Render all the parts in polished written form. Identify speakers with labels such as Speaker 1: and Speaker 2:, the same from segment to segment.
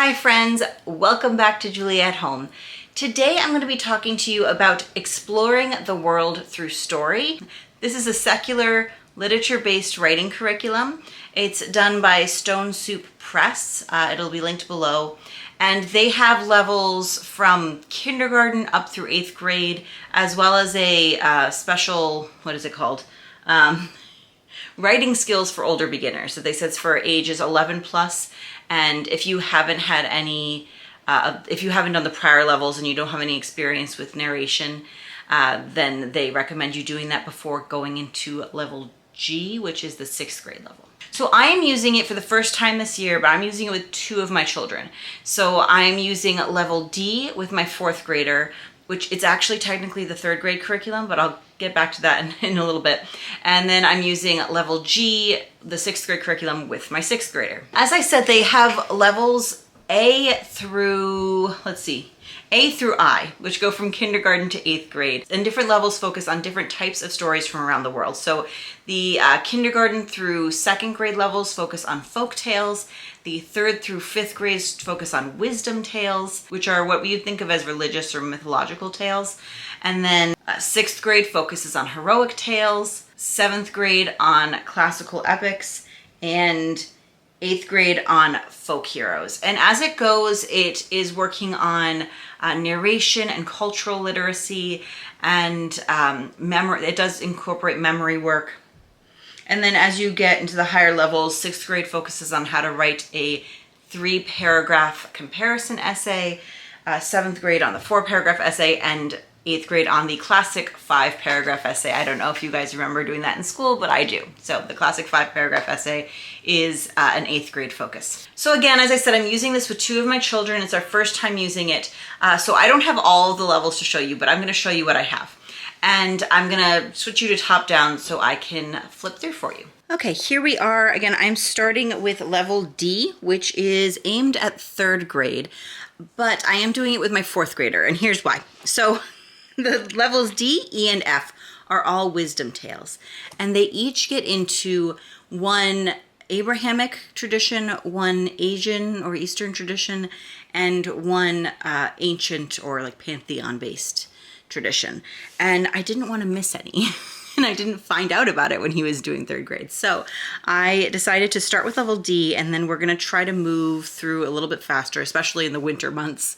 Speaker 1: Hi friends, welcome back to Julia at Home. Today I'm going to be talking to you about exploring the world through story. This is a secular literature-based writing curriculum. It's done by Stone Soup Press. It'll be linked below. And they have levels from kindergarten up through 8th grade, as well as a special, what is it called? Writing skills for older beginners. So they said it's for ages 11 plus. And if you haven't had any, if you haven't done the prior levels and you don't have any experience with narration, then they recommend you doing that before going into level G, which is the 6th grade level. So I am using it for the first time this year, but I'm using it with 2 of my children. So I'm using level D with my 4th grader, which it's actually technically the 3rd grade curriculum, but I'll get back to that in a little bit. And then I'm using level G, the 6th grade curriculum, with my 6th grader. As I said, they have levels A through, A through I, which go from kindergarten to 8th grade. And different levels focus on different types of stories from around the world. So the kindergarten through 2nd grade levels focus on folk tales. The 3rd through 5th grades focus on wisdom tales, which are what we think of as religious or mythological tales. And then 6th grade focuses on heroic tales, 7th grade on classical epics, and 8th grade on folk heroes. And as it goes, it is working on narration and cultural literacy and memory. It does incorporate memory work. And then as you get into the higher levels, 6th grade focuses on how to write a 3-paragraph comparison essay, 7th grade on the 4-paragraph essay, and 8th grade on the classic 5-paragraph essay. I don't know if you guys remember doing that in school, but I do. So the classic 5-paragraph essay is an 8th grade focus. So again, as I said, I'm using this with 2 of my children. It's our first time using it. So I don't have all of the levels to show you, but I'm going to show you what I have. And I'm going to switch you to top down so I can flip through for you. Okay, here we are. Again, I'm starting with level D, which is aimed at 3rd grade, but I am doing it with my 4th grader, and here's why. So the levels D, E, and F are all wisdom tales, and they each get into one Abrahamic tradition, one Asian or Eastern tradition, and one ancient or like pantheon-based tradition. And I didn't want to miss any. And I didn't find out about it when he was doing 3rd grade. So I decided to start with level D, and then we're going to try to move through a little bit faster, especially in the winter months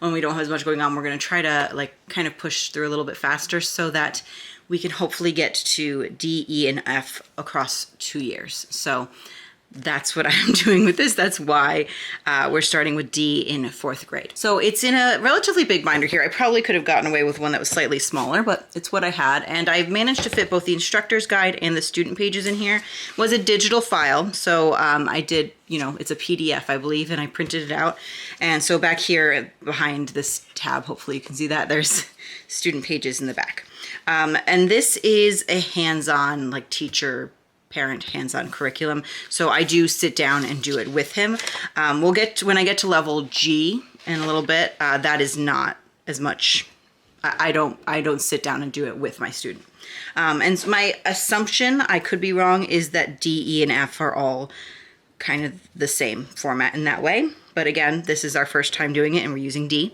Speaker 1: when we don't have as much going on. We're going to try to kind of push through a little bit faster so that we can hopefully get to D, E, and F across 2 years. So that's what I'm doing with this. That's why we're starting with D in 4th grade. So it's in a relatively big binder here. I probably could have gotten away with one that was slightly smaller, but it's what I had. And I've managed to fit both the instructor's guide and the student pages in here. It was a digital file. So I did, it's a PDF, I believe, and I printed it out. And so back here behind this tab, hopefully you can see that, there's student pages in the back. And this is a hands-on, teacher parent hands-on curriculum. So I do sit down and do it with him. When I get to level G in a little bit, that is not as much. I don't sit down and do it with my student. And so my assumption, I could be wrong, is that D, E, and F are all kind of the same format in that way. But again, this is our first time doing it and we're using D.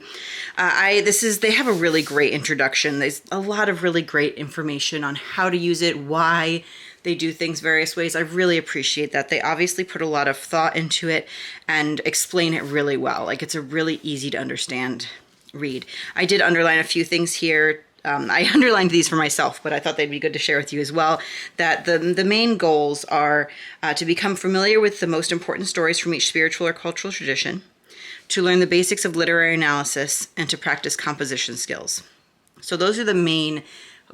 Speaker 1: They have a really great introduction. There's a lot of really great information on how to use it, why they do things various ways. I really appreciate that. They obviously put a lot of thought into it and explain it really well. It's a really easy to understand read. I did underline a few things here. I underlined these for myself, but I thought they'd be good to share with you as well. That the main goals are to become familiar with the most important stories from each spiritual or cultural tradition, to learn the basics of literary analysis, and to practice composition skills. So those are the main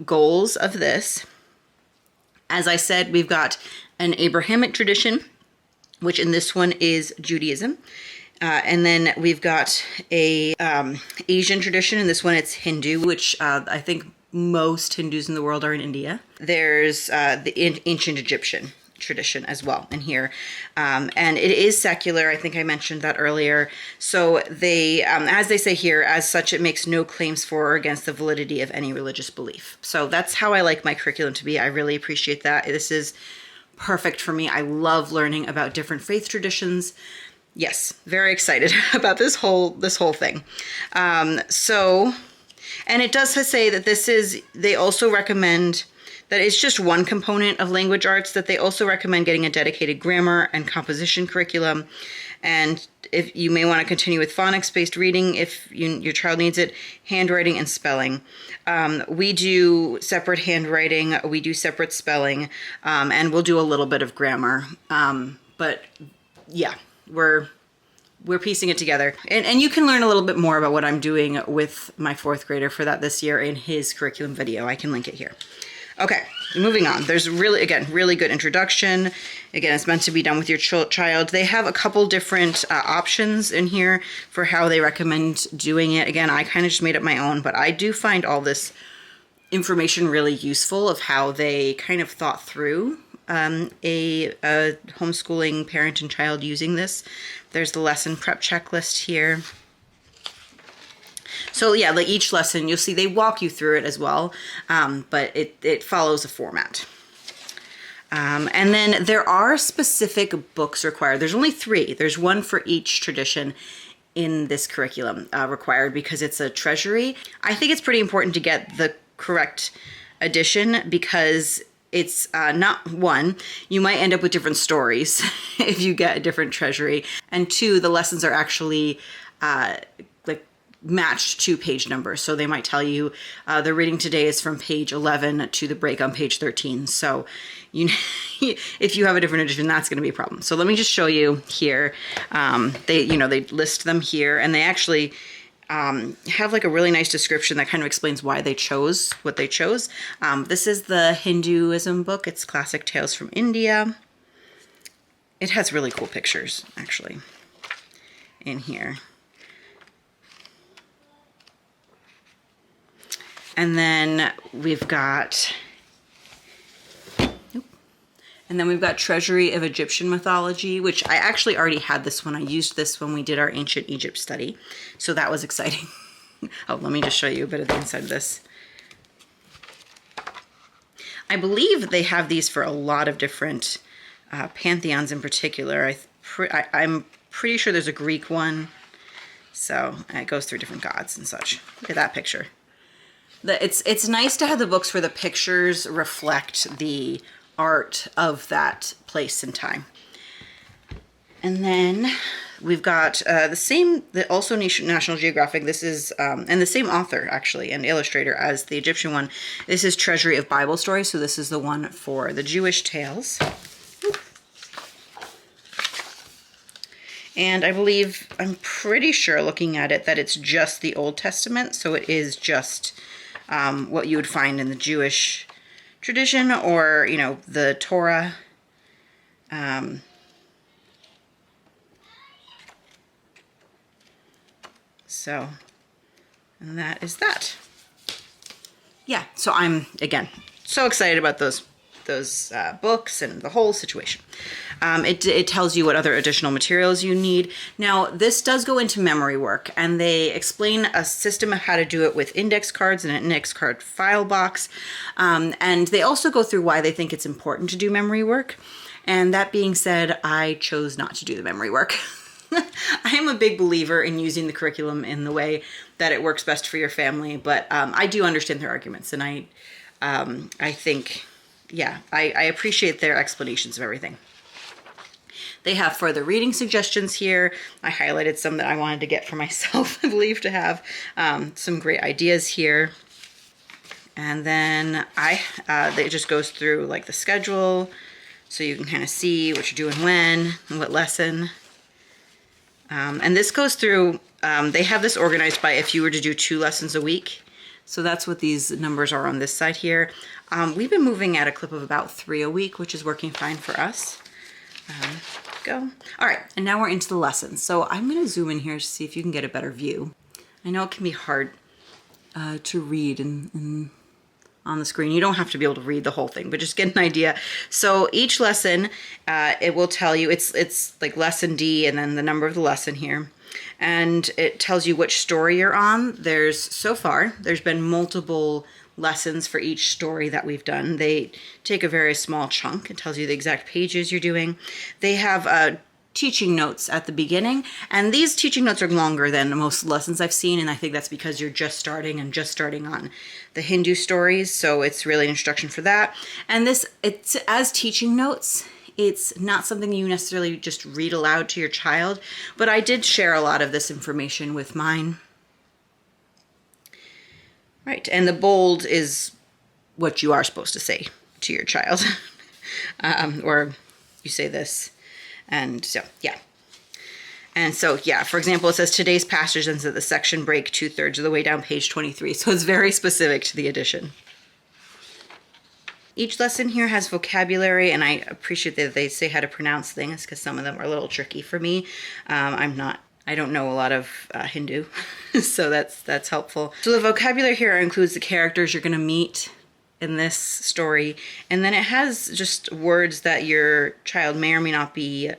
Speaker 1: goals of this. As I said, we've got an Abrahamic tradition, which in this one is Judaism. And then we've got a Asian tradition. In this one, it's Hindu, which I think most Hindus in the world are in India. There's the ancient Egyptian tradition as well in here. And it is secular. I think I mentioned that earlier. So they, as they say here, as such, it makes no claims for or against the validity of any religious belief. So that's how I like my curriculum to be. I really appreciate that. This is perfect for me. I love learning about different faith traditions. Yes, very excited about this whole thing. And it does say that they also recommend that it's just one component of language arts, that they also recommend getting a dedicated grammar and composition curriculum. And if you may want to continue with phonics-based reading if your child needs it, handwriting and spelling. We do separate handwriting, we do separate spelling, and we'll do a little bit of grammar. But yeah, we're piecing it together. And you can learn a little bit more about what I'm doing with my 4th grader for that this year in his curriculum video. I can link it here. Okay, moving on. There's really good introduction. Again, it's meant to be done with your child. They have a couple different options in here for how they recommend doing it. Again, I kind of just made up my own, but I do find all this information really useful of how they kind of thought through a homeschooling parent and child using this. There's the lesson prep checklist here. So yeah, like each lesson, you'll see they walk you through it as well, but it follows a format. And then there are specific books required. There's only 3. There's one for each tradition in this curriculum required because it's a treasury. I think it's pretty important to get the correct edition because it's not, 1, you might end up with different stories if you get a different treasury, and 2, the lessons are actually matched to page numbers. So they might tell you the reading today is from page 11 to the break on page 13. So if you have a different edition, that's going to be a problem. So let me just show you here. They list them here, and they actually have like a really nice description that kind of explains why they chose what they chose. This is the Hinduism book. It's Classic Tales from India. It has really cool pictures actually in here. And then we've got Treasury of Egyptian Mythology, which I actually already had this one. I used this when we did our Ancient Egypt study. So that was exciting. Oh, let me just show you a bit of the inside of this. I believe they have these for a lot of different pantheons in particular. I'm pretty sure there's a Greek one. So it goes through different gods and such. Look at that picture. It's nice to have the books where the pictures reflect the art of that place and time. And then we've got also National Geographic. This is, and the same author actually and illustrator as the Egyptian one. This is Treasury of Bible Stories. So this is the one for the Jewish tales. And I'm pretty sure looking at it that it's just the Old Testament. So it is just what you would find in the Jewish tradition or, the Torah. And that is that. Yeah, so I'm, again, so excited about those books and the whole situation. It tells you what other additional materials you need. Now, this does go into memory work, and they explain a system of how to do it with index cards and an index card file box. And they also go through why they think it's important to do memory work. And that being said, I chose not to do the memory work. I am a big believer in using the curriculum in the way that it works best for your family, but I do understand their arguments, and I think, yeah, I appreciate their explanations of everything. They have further reading suggestions here. I highlighted some that I wanted to get for myself, I believe, to have some great ideas here. And then it just goes through like the schedule, so you can kind of see what you're doing when and what lesson. And this goes through, they have this organized by if you were to do 2 lessons a week. So that's what these numbers are on this side here. We've been moving at a clip of about 3 a week, which is working fine for us. Go. All right, and now we're into the lessons. So I'm going to zoom in here to see if you can get a better view. I know it can be hard to read on the screen. You don't have to be able to read the whole thing, but just get an idea. So each lesson, it will tell you, it's like lesson D and then the number of the lesson here. And it tells you which story you're on. So far, there's been multiple lessons for each story that we've done. They take a very small chunk. It tells you the exact pages you're doing. They have teaching notes at the beginning. And these teaching notes are longer than most lessons I've seen, and I think that's because you're just starting on the Hindu stories, so it's really an introduction for that. And it's as teaching notes. It's not something you necessarily just read aloud to your child, but I did share a lot of this information with mine. Right, and the bold is what you are supposed to say to your child. Or you say this. And so, yeah. And so, yeah, for example, it says today's passage ends at the section break 2/3 of the way down page 23. So it's very specific to the edition. Each lesson here has vocabulary, and I appreciate that they say how to pronounce things because some of them are a little tricky for me. I don't know a lot of Hindu, so that's helpful. So the vocabulary here includes the characters you're going to meet in this story, and then it has just words that your child may or may not be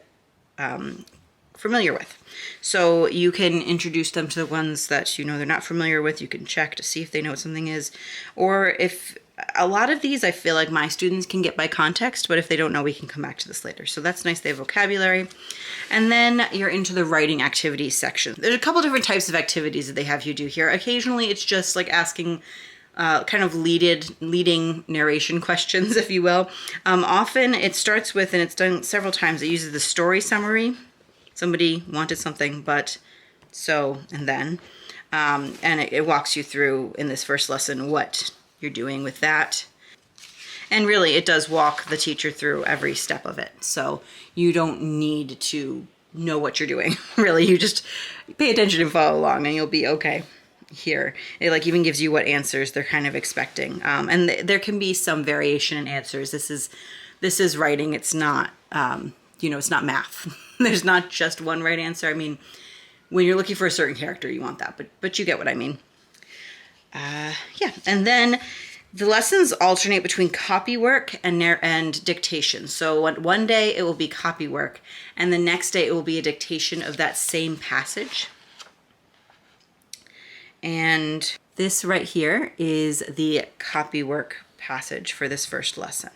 Speaker 1: familiar with. So you can introduce them to the ones that you know they're not familiar with. You can check to see if they know what something is, or if a lot of these I feel like my students can get by context, but if they don't know, we can come back to this later. So that's nice, they have vocabulary. And then you're into the writing activities section. There's a couple different types of activities that they have you do here. Occasionally it's just like asking kind of leading narration questions, if you will. Often it starts with, and it's done several times, it uses the story summary. Somebody wanted something, but so, and then. And it walks you through in this first lesson what you're doing with that. And really, it does walk the teacher through every step of it. So you don't need to know what you're doing. Really, you just pay attention and follow along and you'll be okay. Here it like even gives you what answers they're kind of expecting, and there can be some variation in answers. This is writing. It's not it's not math. There's not just one right answer. I mean, when you're looking for a certain character, you want that, but you get what I mean. Yeah, and then the lessons alternate between copy work and dictation. So one day it will be copy work, and the next day it will be a dictation of that same passage. And this right here is the copy work passage for this first lesson.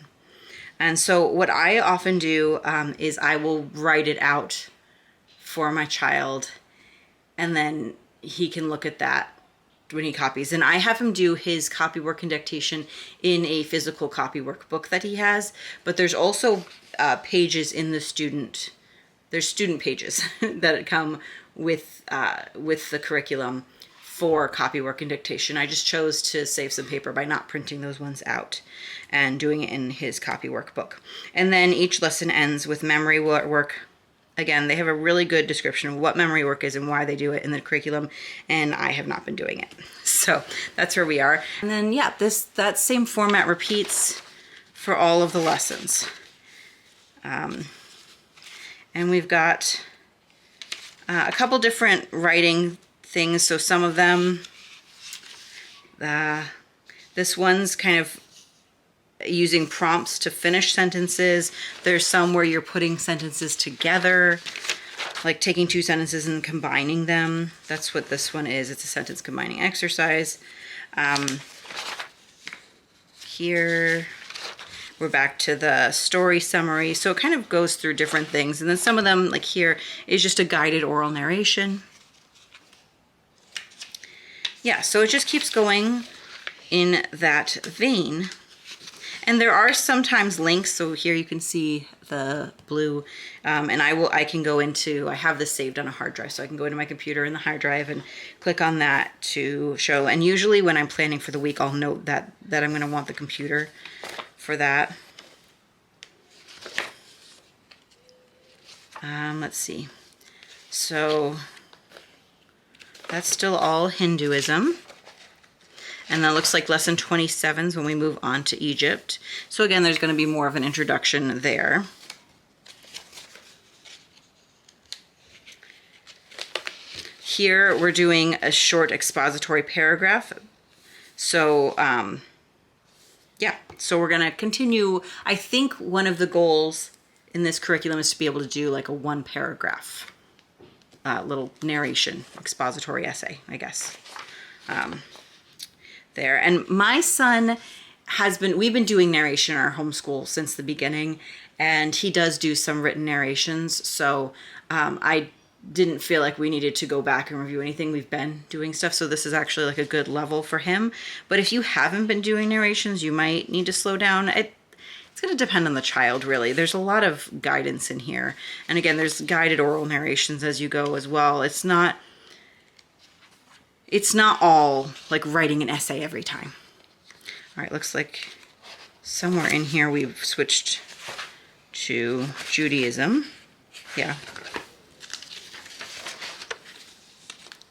Speaker 1: And so what I often do is I will write it out for my child, and then he can look at that when he copies. And I have him do his copy work and dictation in a physical copy work book that he has, but there's also pages in there's student pages that come with the curriculum for copy work and dictation. I just chose to save some paper by not printing those ones out and doing it in his copy work book. And then each lesson ends with memory work. Again, they have a really good description of what memory work is and why they do it in the curriculum, and I have not been doing it. So that's where we are. And then, yeah, that same format repeats for all of the lessons. And we've got a couple different writing things. So some of them, this one's kind of using prompts to finish sentences. There's some where you're putting sentences together, like taking two sentences and combining them. That's what this one is. It's a sentence combining exercise. Here we're back to the story summary. So it kind of goes through different things. And then some of them, like here, is just a guided oral narration. Yeah, so it just keeps going in that vein. And there are sometimes links. So here you can see the blue, and I can go into, I have this saved on a hard drive, so I can go into my computer in the hard drive and click on that to show. And usually when I'm planning for the week, I'll note that I'm going to want the computer for that. Let's see. So that's still all Hinduism. And that looks like lesson 27 is when we move on to Egypt. So again, there's going to be more of an introduction there. Here we're doing a short expository paragraph. So yeah, so we're going to continue. I think one of the goals in this curriculum is to be able to do like a one paragraph little narration, expository essay, I guess. There. And my son we've been doing narration in our homeschool since the beginning, and he does do some written narrations. So I didn't feel like we needed to go back and review anything. We've been doing stuff, so this is actually like a good level for him. But if you haven't been doing narrations, you might need to slow down. It's going to depend on the child, really. There's a lot of guidance in here. And again, there's guided oral narrations as you go as well. It's not all like writing an essay every time. All right, looks like somewhere in here we've switched to Judaism. Yeah.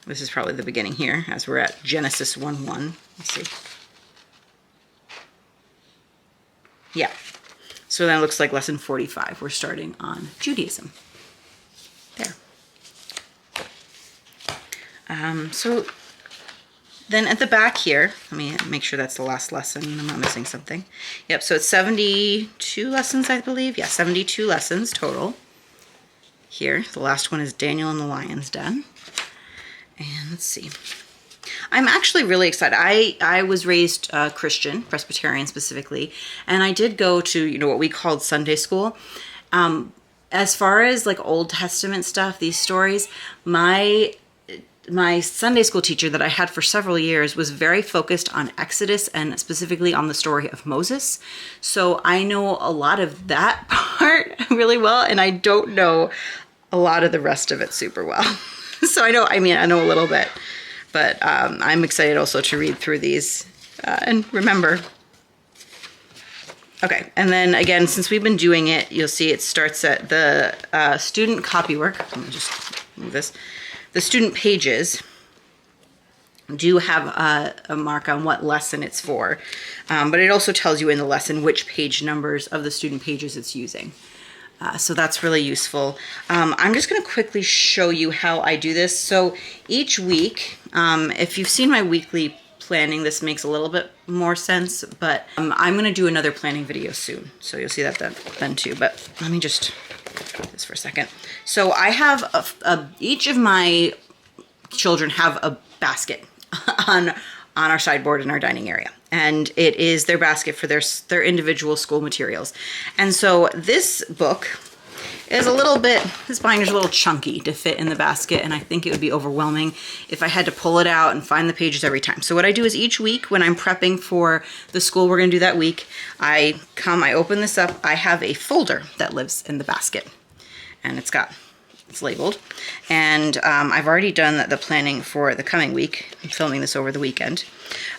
Speaker 1: This is probably the beginning here, as we're at Genesis 1:1. Let's see. Yeah. So then it looks like lesson 45. We're starting on Judaism. There. So then at the back here, let me make sure that's the last lesson. I'm not missing something. Yep, so it's 72 lessons, I believe. Yeah, 72 lessons total. Here, the last one is Daniel and the Lion's Den. And let's see. I'm actually really excited. I was raised Christian, Presbyterian specifically, and I did go to, what we called Sunday school. As far as like Old Testament stuff, these stories, my Sunday school teacher that I had for several years was very focused on Exodus and specifically on the story of Moses. So I know a lot of that part really well, and I don't know a lot of the rest of it super well. So I know a little bit, but I'm excited also to read through these and remember. Okay, and then again, since we've been doing it, you'll see it starts at the student copywork. Let me just move this. The student pages do have a mark on what lesson it's for, but it also tells you in the lesson which page numbers of the student pages it's using. So that's really useful. I'm just going to quickly show you how I do this. So each week, if you've seen my weekly planning, this makes a little bit more sense, but I'm going to do another planning video soon. So you'll see that then too. But let me just do this for a second. So I have each of my children have a basket on our sideboard in our dining area. And it is their basket for their individual school materials. And so this book is this binder's a little chunky to fit in the basket, and I think it would be overwhelming if I had to pull it out and find the pages every time. So what I do is each week when I'm prepping for the school we're gonna do that week, I open this up, I have a folder that lives in the basket. And it's labeled. And I've already done the planning for the coming week. I'm filming this over the weekend.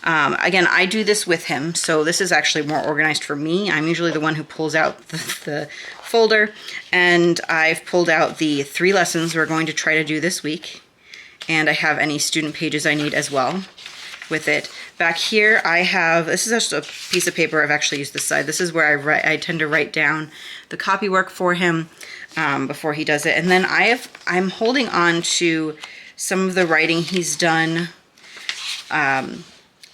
Speaker 1: Again, I do this with him, so this is actually more organized for me. I'm usually the one who pulls out the folder, and I've pulled out the 3 lessons we're going to try to do this week. And I have any student pages I need as well with it. Back here, this is just a piece of paper. I've actually used this side. This is where I tend to write down the copy work for him before he does it. And then I'm holding on to some of the writing he's done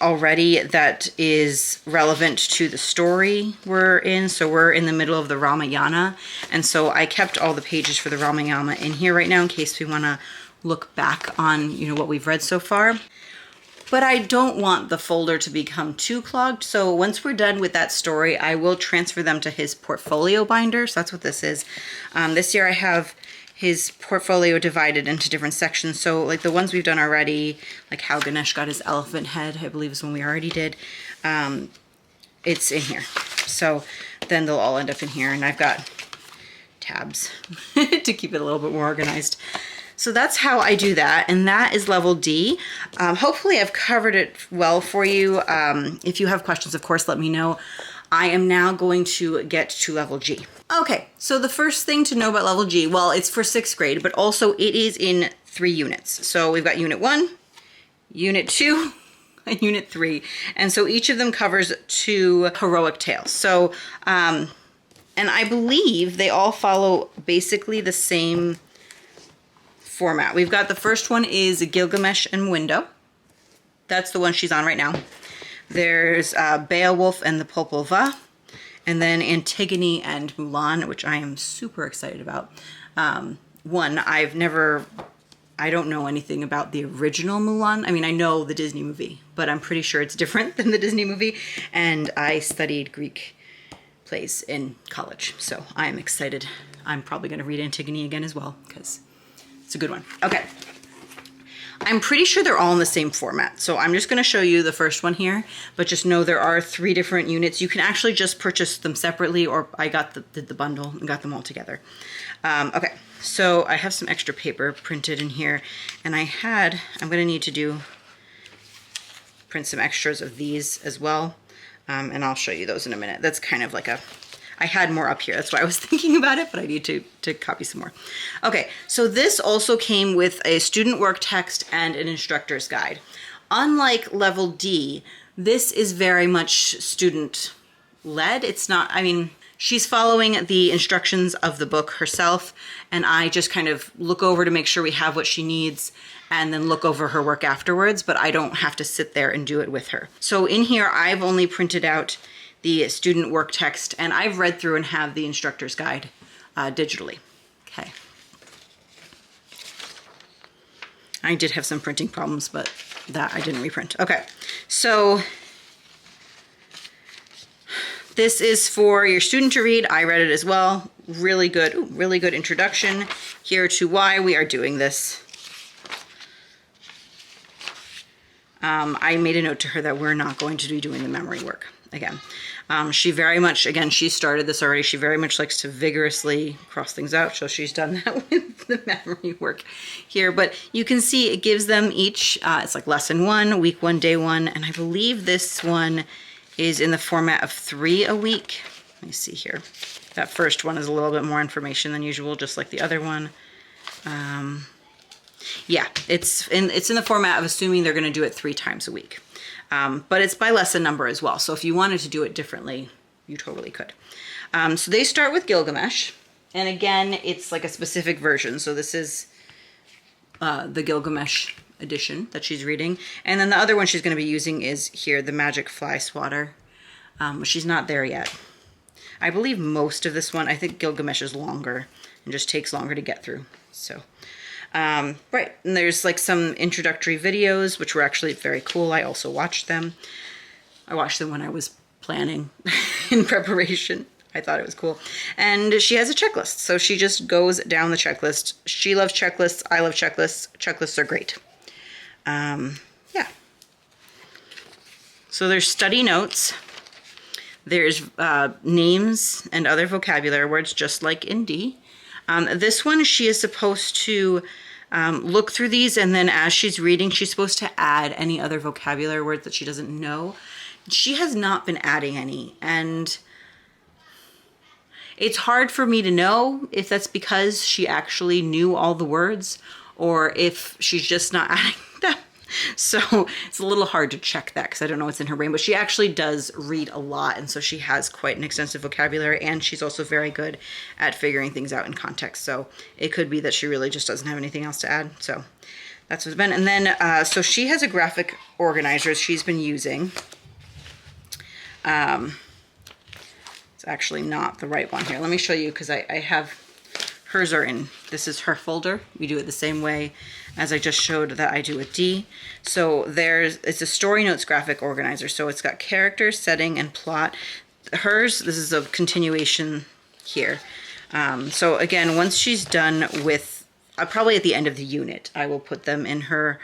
Speaker 1: already that is relevant to the story we're in. So we're in the middle of the Ramayana. And so I kept all the pages for the Ramayana in here right now in case we want to look back on, what we've read so far. But I don't want the folder to become too clogged. So once we're done with that story, I will transfer them to his portfolio binder. So that's what this is. This year I have his portfolio divided into different sections. So like the ones we've done already, like how Ganesh got his elephant head, I believe is one we already did. It's in here. So then they'll all end up in here. And I've got tabs to keep it a little bit more organized. So that's how I do that, and that is level D. Hopefully I've covered it well for you. If you have questions, of course, let me know. I am now going to get to level G. Okay, so the first thing to know about level G, well, it's for 6th grade, but also it is in 3 units. So we've got Unit 1, Unit 2, and Unit 3. And so each of them covers 2 heroic tales. So, and I believe they all follow basically the same format. We've got the first one is Gilgamesh and Window. That's the one she's on right now. There's Beowulf and the Popol Vuh, and then Antigone and Mulan, which I am super excited about. I don't know anything about the original Mulan. I mean, I know the Disney movie, but I'm pretty sure it's different than the Disney movie. And I studied Greek plays in college. So I'm excited. I'm probably going to read Antigone again as well because it's a good one. Okay. I'm pretty sure they're all in the same format. So I'm just going to show you the first one here, but just know there are 3 different units. You can actually just purchase them separately, or I did the bundle and got them all together. Okay, so I have some extra paper printed in here, and I'm going to need to print some extras of these as well. And I'll show you those in a minute. That's kind of like I had more up here. That's why I was thinking about it, but I need to copy some more. Okay, so this also came with a student work text and an instructor's guide. Unlike level D, this is very much student led. It's not, I mean, she's following the instructions of the book herself, and I just kind of look over to make sure we have what she needs and then look over her work afterwards, but I don't have to sit there and do it with her. So in here, I've only printed out the student work text, and I've read through and have the instructor's guide digitally. Okay. I did have some printing problems, but that I didn't reprint. Okay, so this is for your student to read. I read it as well. Really good introduction here to why we are doing this. I made a note to her that we're not going to be doing the memory work again. She very much, again, she started this already. She very much likes to vigorously cross things out. So she's done that with the memory work here. But you can see it gives them each, it's like lesson 1, week 1, day 1. And I believe this one is in the format of 3 a week. Let me see here. That first one is a little bit more information than usual, just like the other one. Yeah, it's in the format of assuming they're going to do it 3 times a week. But it's by lesson number as well. So if you wanted to do it differently, you totally could. So they start with Gilgamesh. And again, it's like a specific version. So this is the Gilgamesh edition that she's reading. And then the other one she's going to be using is here, the Magic Fly Swatter. She's not there yet. I believe most of this one, I think Gilgamesh is longer and just takes longer to get through. So, right. And there's like some introductory videos, which were actually very cool. I also watched them. I watched them when I was planning in preparation. I thought it was cool. And she has a checklist. So she just goes down the checklist. She loves checklists. I love checklists. Checklists are great. Yeah. So there's study notes. There's names and other vocabulary words, just like in D. This one, she is supposed to look through these, and then as she's reading, she's supposed to add any other vocabulary words that she doesn't know. She has not been adding any, and it's hard for me to know if that's because she actually knew all the words or if she's just not adding them. So it's a little hard to check that because I don't know what's in her brain, but she actually does read a lot, and so she has quite an extensive vocabulary, and she's also very good at figuring things out in context. So it could be that she really just doesn't have anything else to add. So that's what's been. And then, so she has a graphic organizer she's been using. It's actually not the right one here. Let me show you because I have, hers are in, this is her folder. We do it the same way as I just showed that I do with D. So it's a story notes graphic organizer. So it's got character, setting, and plot. Hers, this is a continuation here. So again, once she's done with, probably at the end of the unit, I will put them in her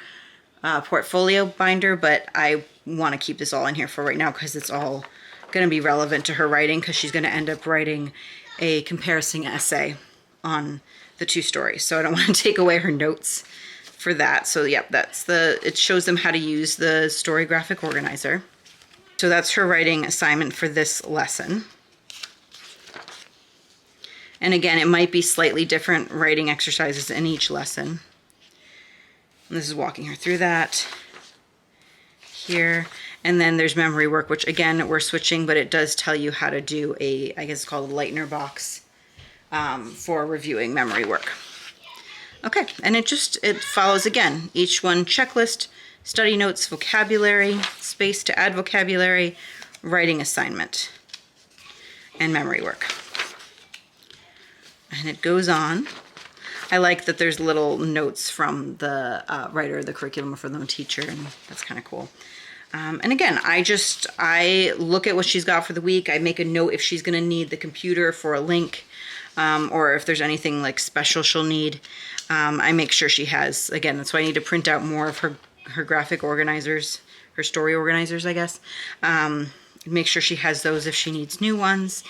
Speaker 1: portfolio binder, but I want to keep this all in here for right now because it's all going to be relevant to her writing because she's going to end up writing a comparison essay on the 2 stories. So I don't want to take away her notes for that. So yeah, it shows them how to use the story graphic organizer. So that's her writing assignment for this lesson. And again, it might be slightly different writing exercises in each lesson. And this is walking her through that here. And then there's memory work, which again, we're switching, but it does tell you how to do I guess it's called a Lightner box for reviewing memory work. Okay, and it follows again, each one checklist, study notes, vocabulary, space to add vocabulary, writing assignment, and memory work. And it goes on. I like that there's little notes from the writer of the curriculum or from the teacher, and that's kind of cool. And again, I look at what she's got for the week. I make a note if she's going to need the computer for a link, or if there's anything like special she'll need. I make sure she has, again, that's why I need to print out more of her graphic organizers, her story organizers, I guess. Make sure she has those if she needs new ones.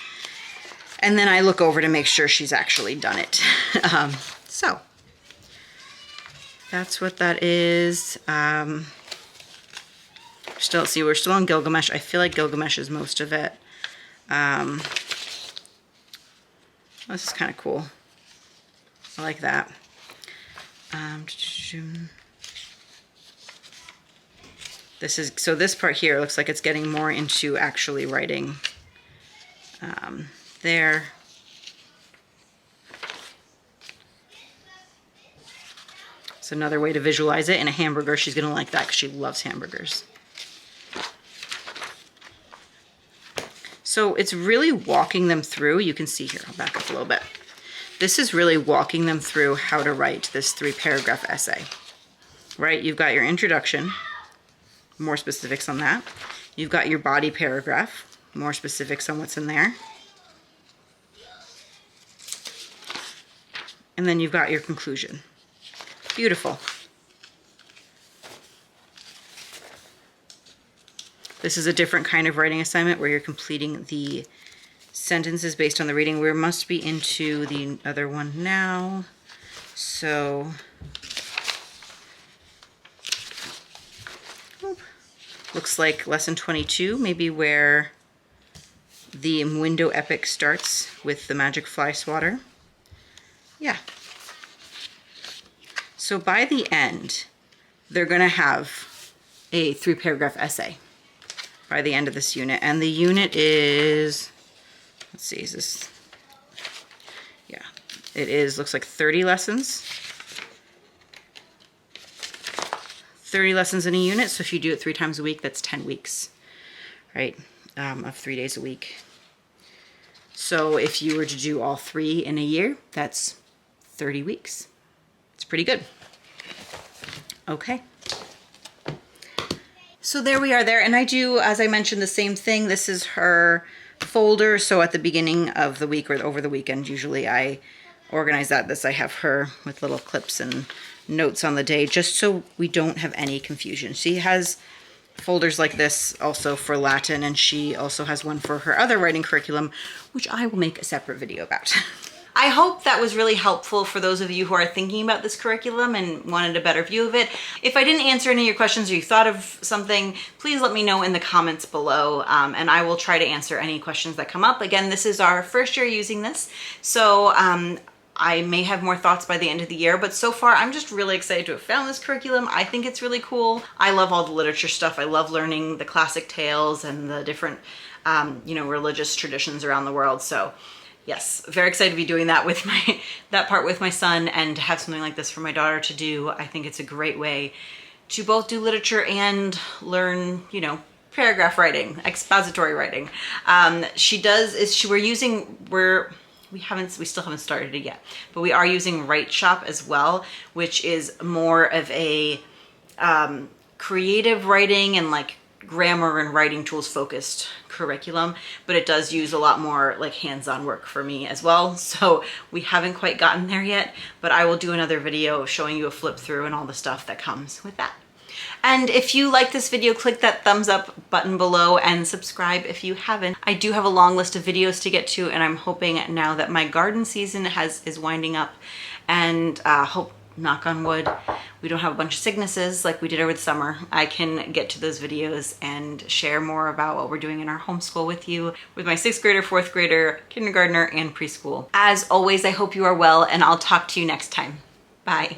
Speaker 1: And then I look over to make sure she's actually done it. So that's what that is. We're still on Gilgamesh. I feel like Gilgamesh is most of it. This is kind of cool. I like that. This part here looks like it's getting more into actually writing there. It's another way to visualize it. In a hamburger, she's going to like that because she loves hamburgers. So it's really walking them through. You can see here, I'll back up a little bit. This is really walking them through how to write this 3-paragraph essay, right? You've got your introduction, more specifics on that. You've got your body paragraph, more specifics on what's in there. And then you've got your conclusion. Beautiful. This is a different kind of writing assignment where you're completing the sentences based on the reading. We must be into the other one now. So, looks like lesson 22, maybe where the window epic starts with the magic fly swatter. Yeah. So by the end, they're going to have a 3-paragraph essay by the end of this unit. And the unit is, let's see, is this, yeah, it is, looks like 30 lessons. 30 lessons in a unit, so if you do it 3 times a week, that's 10 weeks, right, of 3 days a week. So if you were to do all 3 in a year, that's 30 weeks. It's pretty good. Okay. So there we are there, and I do, as I mentioned, the same thing. This is her folder, so at the beginning of the week or over the weekend, usually I organize that. I have her with little clips and notes on the day, just so we don't have any confusion. She has folders like this also for Latin, and she also has one for her other writing curriculum, which I will make a separate video about. I hope that was really helpful for those of you who are thinking about this curriculum and wanted a better view of it. If I didn't answer any of your questions or you thought of something, please let me know in the comments below, and I will try to answer any questions that come up. Again, this is our first year using this, so I may have more thoughts by the end of the year, but so far I'm just really excited to have found this curriculum. I think it's really cool. I love all the literature stuff. I love learning the classic tales and the different, religious traditions around the world. So yes, very excited to be doing that with that part with my son, and to have something like this for my daughter to do. I think it's a great way to both do literature and learn, paragraph writing, expository writing. We still haven't started it yet, but we are using Write Shop as well, which is more of a creative writing and like grammar and writing tools focused curriculum, but it does use a lot more like hands-on work for me as well. So we haven't quite gotten there yet, but I will do another video showing you a flip through and all the stuff that comes with that. And if you like this video, click that thumbs up button below and subscribe if you haven't. I do have a long list of videos to get to, and I'm hoping now that my garden season is winding up, and hope, knock on wood, we don't have a bunch of sicknesses like we did over the summer, I can get to those videos and share more about what we're doing in our homeschool with you, with my 6th grader, 4th grader, kindergartner, and preschool. As always, I hope you are well, and I'll talk to you next time. Bye.